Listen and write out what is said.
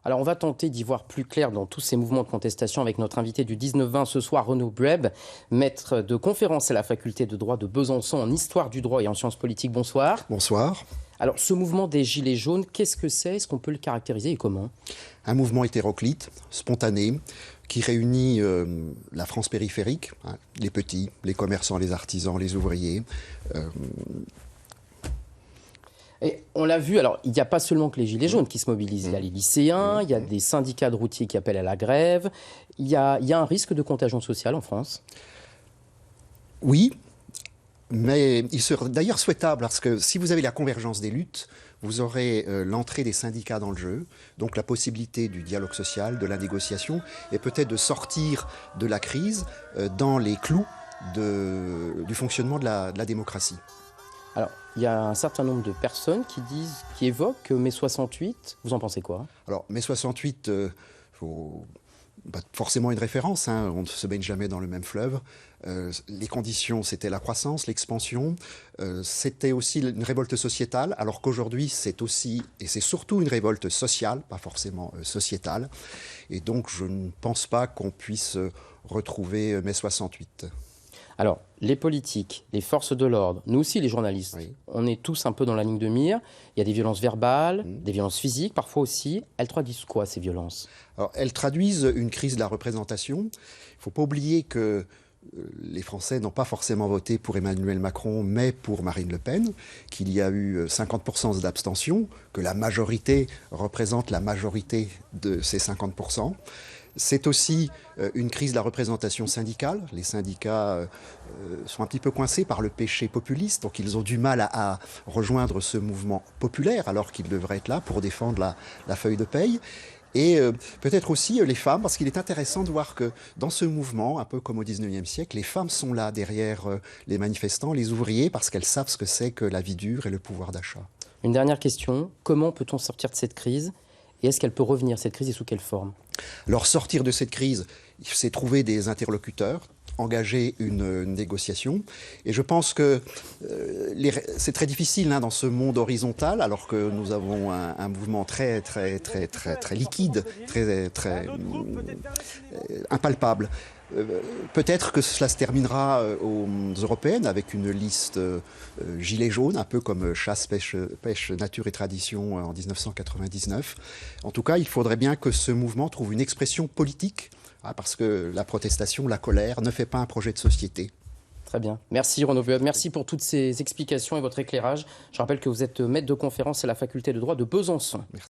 Alors on va tenter d'y voir plus clair dans tous ces mouvements de contestation avec notre invité du 19-20 ce soir, Renaud Breb, maître de conférence à la faculté de droit de Besançon en histoire du droit et en sciences politiques. Bonsoir. Bonsoir. Alors ce mouvement des Gilets jaunes, qu'est-ce que c'est? Est-ce qu'on peut le caractériser et comment? Un mouvement hétéroclite, spontané, qui réunit la France périphérique, les petits, les commerçants, les artisans, les ouvriers. Et on l'a vu, alors il n'y a pas seulement que les Gilets jaunes qui se mobilisent, il y a les lycéens, il y a des syndicats de routiers qui appellent à la grève, il y a un risque de contagion sociale en France? Oui, mais il serait d'ailleurs souhaitable, parce que si vous avez la convergence des luttes, vous aurez l'entrée des syndicats dans le jeu, donc la possibilité du dialogue social, de la négociation, et peut-être de sortir de la crise dans les clous du fonctionnement de la démocratie. Alors, il y a un certain nombre de personnes qui évoquent mai 68. Vous en pensez quoi? Alors, mai 68, forcément une référence, hein, on ne se baigne jamais dans le même fleuve. Les conditions, c'était la croissance, l'expansion. C'était aussi une révolte sociétale, alors qu'aujourd'hui, c'est aussi, et c'est surtout une révolte sociale, pas forcément sociétale. Et donc, je ne pense pas qu'on puisse retrouver mai 68. Alors, les politiques, les forces de l'ordre, nous aussi les journalistes, Oui. on est tous un peu dans la ligne de mire. Il y a des violences verbales, des violences physiques, parfois aussi. Elles traduisent quoi, ces violences? Alors, elles traduisent une crise de la représentation. Il ne faut pas oublier que les Français n'ont pas forcément voté pour Emmanuel Macron, mais pour Marine Le Pen, qu'il y a eu 50% d'abstention, que la majorité représente la majorité de ces 50%. C'est aussi une crise de la représentation syndicale. Les syndicats sont un petit peu coincés par le péché populiste, donc ils ont du mal à rejoindre ce mouvement populaire, alors qu'ils devraient être là pour défendre la feuille de paye. Et peut-être aussi les femmes, parce qu'il est intéressant de voir que dans ce mouvement, un peu comme au 19e siècle, les femmes sont là derrière les manifestants, les ouvriers, parce qu'elles savent ce que c'est que la vie dure et le pouvoir d'achat. Une dernière question, comment peut-on sortir de cette crise? Et est-ce qu'elle peut revenir, cette crise, et sous quelle forme? Alors sortir de cette crise, c'est trouver des interlocuteurs, engager une négociation. Et je pense que c'est très difficile dans ce monde horizontal, alors que nous avons un mouvement très liquide, très impalpable. Peut-être que cela se terminera aux européennes avec une liste gilets jaunes, un peu comme chasse, pêche, nature et tradition en 1999. En tout cas, il faudrait bien que ce mouvement trouve une expression politique, parce que la protestation, la colère ne fait pas un projet de société. Très bien. Merci Renaud Breb. Merci pour toutes ces explications et votre éclairage. Je rappelle que vous êtes maître de conférence à la faculté de droit de Besançon. Merci.